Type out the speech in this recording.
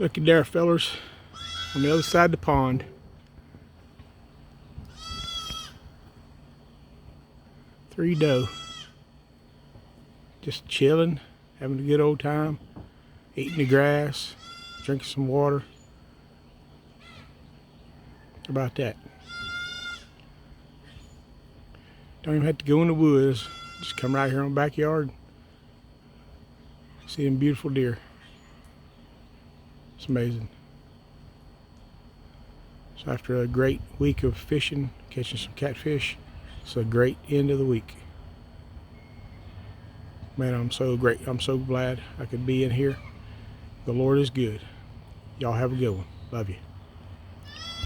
Looky there, fellers, on the other side of the pond. Three doe. Just chilling, having a good old time, eating the grass, drinking some water. How about that? Don't even have to go in the woods. Just come right here in the backyard. See them beautiful deer. It's amazing. So after a great week of fishing, catching some catfish, it's a great end of the week. Man, I'm so glad I could be in here. The Lord is good. Y'all have a good one. Love you.